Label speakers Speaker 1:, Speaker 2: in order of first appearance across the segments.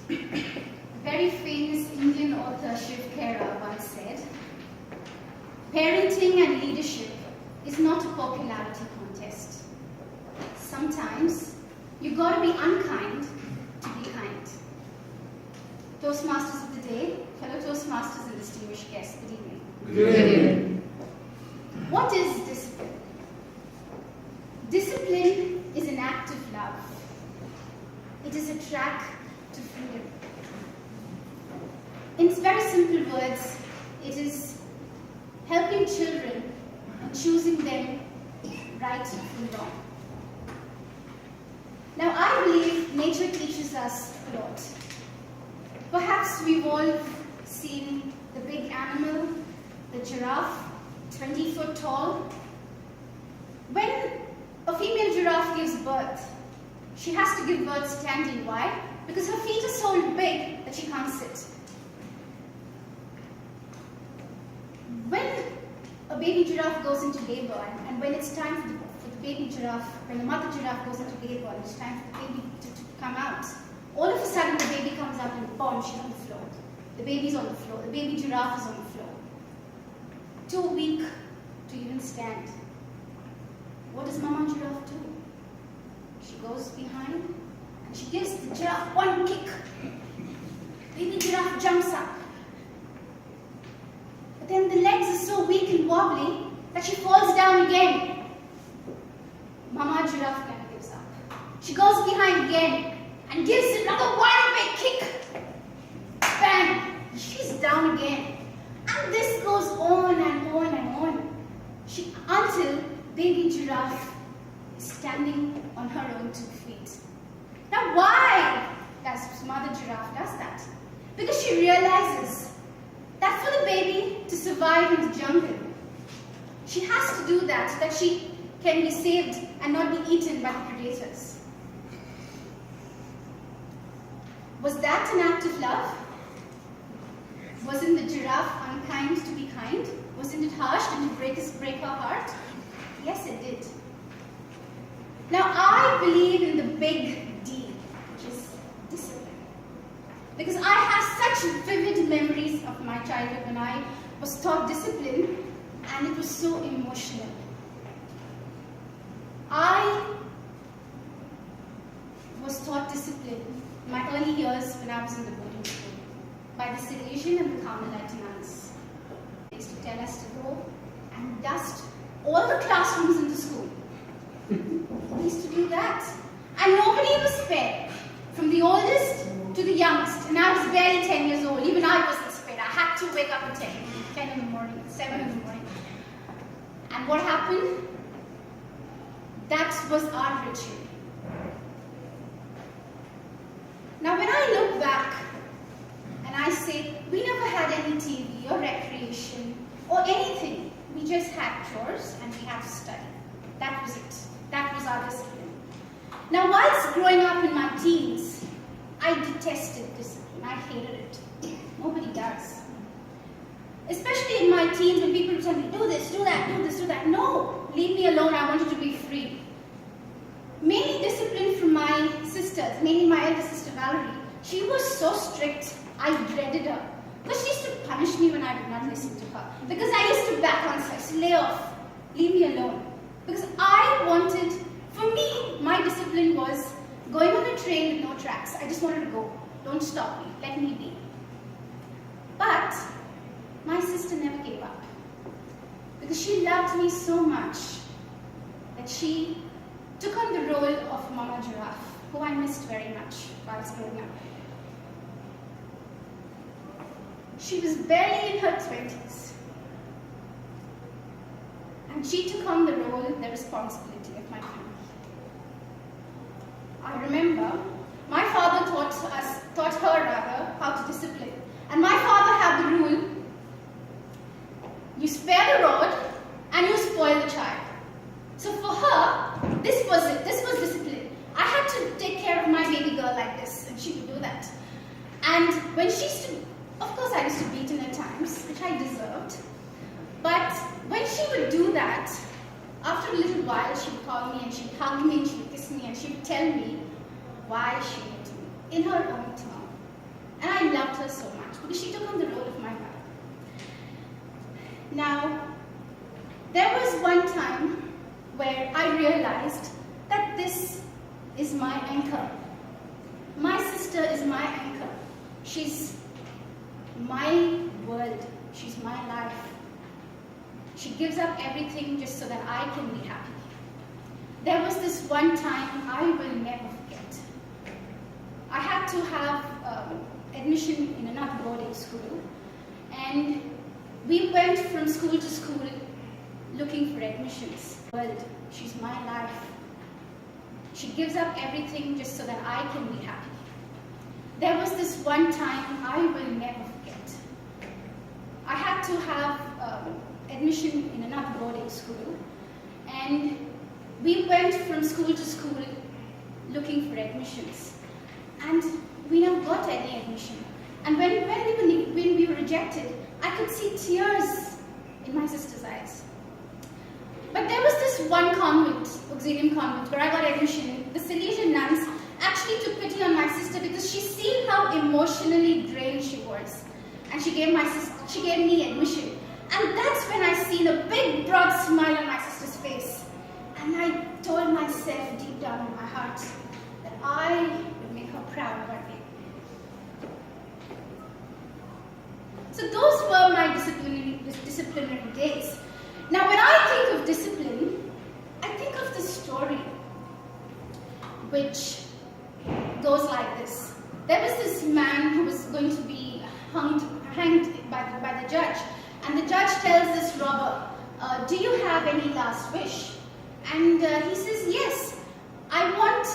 Speaker 1: Very famous Indian author Shiv Khera once said, "Parenting and leadership is not a popularity contest. Sometimes you've got to be unkind to be kind." Toastmasters of the day, fellow Toastmasters and distinguished guests, good evening.
Speaker 2: Good evening.
Speaker 1: What is discipline? Discipline is an act of love. It is a track to freedom. In very simple words, it is helping children and choosing them right from wrong. Now, I believe nature teaches us a lot. Perhaps we've all seen the big animal, the giraffe, 20 foot tall. When a female giraffe gives birth, she has to give birth standing. Why? Because her feet are so big that she can't sit. When a baby giraffe goes into labor, and when it's time for the baby giraffe, when the mother giraffe goes into labor, and it's time for the baby to come out, all of a sudden the baby comes out and boom, she's on the floor. The baby's on the floor. The baby giraffe is on the floor. Too weak to even stand. What does Mama Giraffe do? She goes behind and she gives the giraffe one kick. Baby giraffe jumps up. But then the legs are so weak and wobbly that she falls down again. Mama Giraffe never gives up. She goes behind again and gives another one big kick. Bang! She's down again. And this goes on and on and on. Until baby giraffe is standing on her own 2 feet. Now why does mother giraffe does that? Because she realizes that for the baby to survive in the jungle, she has to do that so that she can be saved and not be eaten by the predators. Was that an act of love? Wasn't the giraffe unkind to be kind? Wasn't it harsh? Did it break her heart? Yes, it did. Now, I believe in the big D, which is discipline. Because I have such vivid memories of my childhood when I was taught discipline, and it was so emotional. I was taught discipline in my early years when I was in the boarding school by the Salesian and the Carmelite nuns. They used to tell us to go and dust all the classrooms in the school. We used to do that. And nobody was spared, from the oldest to the youngest. And I was barely 10 years old. Even I wasn't spared. I had to wake up at 10 in the morning, 7 in the morning. And what happened? That was our ritual. Now when I look back and I say, we never had any TV or recreation or anything. We just had chores and we had to study. That was it. That was our discipline. Now whilst growing up in my teens, I detested discipline. I hated it. Nobody does. Especially in my teens when people would tell me, do this, do that, do this, do that. No, leave me alone. I wanted to be free. Mainly discipline from my sisters, mainly my elder sister Valerie. She was so strict, I dreaded her. But she used to punish me when I did not listen to her. Because I used to back on sides, lay off, leave me alone. Because I wanted, for me, my discipline was going on a train with no tracks. I just wanted to go. Don't stop me, let me be. But my sister never gave up. Because she loved me so much that she took on the role of Mama Giraffe, who I missed very much while I was growing up. She was barely in her 20s. And she took on the role, the responsibility of my family. I remember my father taught her how to discipline. And my father had the rule, you spare the rod and you spoil the child. So for her, this was it. This was discipline. I had to take care of my baby girl like this, and she would do that. And when she used to, of course I used to beat her at times, which I deserved. But when she would do that, after a little while, she would call me and she would hug me and she would kiss me and she would tell me why she loved me in her own tongue. her so much because she took on the role of my mother. Now, there was one time where I realized that this is my anchor. My sister is my anchor. She's my world. She's my life. She gives up everything just so that I can be happy. There was this one time I will never forget. I had to have admission in another boarding school, and we went from school to school looking for admissions. World, she's my life. She gives up everything just so that I can be happy. There was this one time I will never forget. I had to have admission in another boarding school, and we went from school to school looking for admissions, and we never got any admission. And when we were rejected, I could see tears in my sister's eyes. But there was this one convent, auxilium convent, where I got admission. The Salesian nuns actually took pity on my sister because she seen how emotionally drained she was, and she gave me admission. And that's when I seen a big broad smile on my sister's face. And I told myself deep down in my heart that I would make her proud one day. So those were my disciplinary days. Now when I think of discipline, I think of this story which goes like this. There was this man who was going to be hanged by the judge, and the judge tells this robber, do you have any last wish? And he says, yes, I want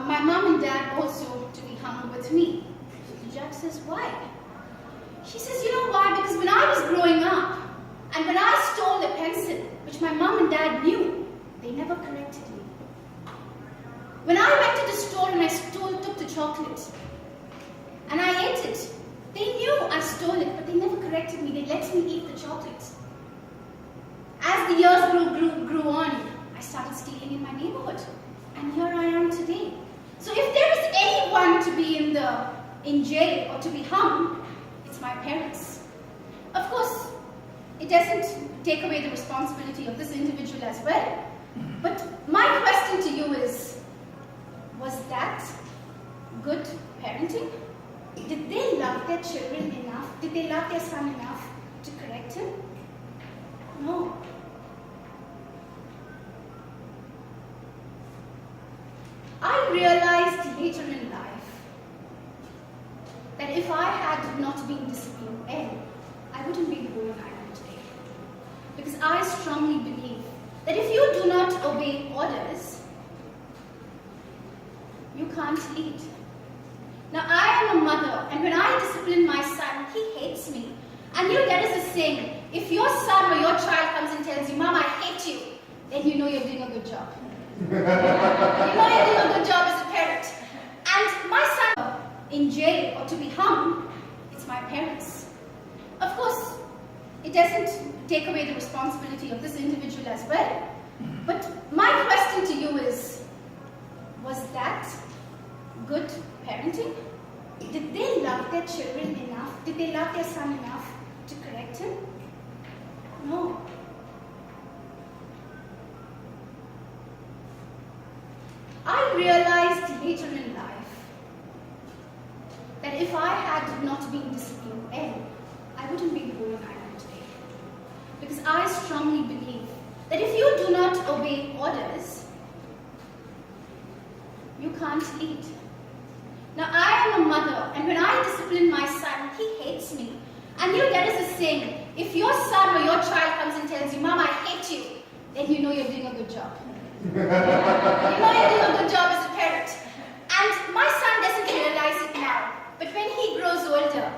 Speaker 1: my mom and dad also to be hung with me. So the judge says, why? She says, you know why? Because when I was growing up, and when I stole a pencil, which my mom and dad knew, they never corrected me. When I went to the store and I took the chocolate, and I ate it, they knew I stole it, but they never corrected me. They let me eat the chocolate. As the years grew on, I started stealing in my neighborhood, and here I am today. So if there is anyone to be in jail or to be hung, it's my parents. Of course, it doesn't take away the responsibility of this individual as well. But my question to you is, was that good parenting? Did they love their children enough? Did they love their son enough to correct him? No. I realized later in life that if I had not been disciplined then, I wouldn't be the woman I am today. Because I strongly believe that if you do not obey orders, you can't lead. Now I am a mother, and when I discipline my son, he hates me. And you know, there is a saying, if your son or your child comes and tells you, Mom, I hate you, then you know you're doing a good job. You know you're doing a good job as a parent. And my son in jail or to be hung, it's my parents. Of course, it doesn't take away the responsibility of this individual as well. But my question to you is, was that good parenting? Did they love their children enough? Did they love their son enough to correct him? No. I realized later in life that if I had not been disciplined then, I wouldn't be the woman I am today. Because I strongly believe that if you do not obey orders, you can't lead. Now I am a mother, and when I discipline my son, he hates me. And you know, there is a saying, if your son or your child comes and tells you, Mom, I hate you, then you know you're doing a good job. You know you're doing a good job as a parent. And my son doesn't realize it now, but when he grows older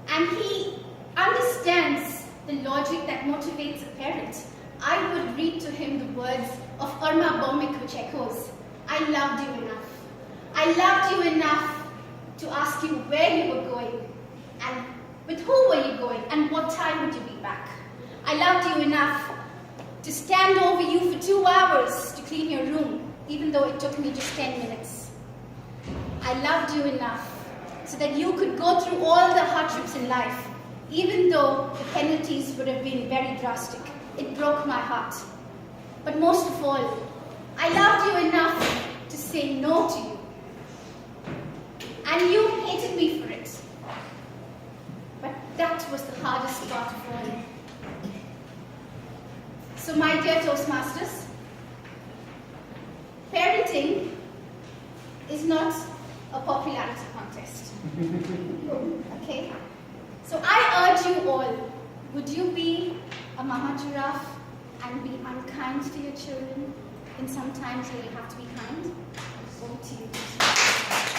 Speaker 1: and he understands the logic that motivates a parent, I would read to him the words of Irma Bomik, which echoes, I loved you enough. I loved you enough to ask you where you were going, and with who were you going, and what time would you be back. I loved you enough to stand over you for 2 hours to clean your room, even though it took me just 10 minutes. I loved you enough so that you could go through all the hardships in life, even though the penalties would have been very drastic. It broke my heart. But most of all, I loved you enough to say no to you. And you hated me for it. But that was the hardest part of all. So my dear Toastmasters, parenting is not a popularity contest. Okay? So I urge you all, would you be a mama giraffe and be unkind to your children in some times where you have to be kind? Over to you.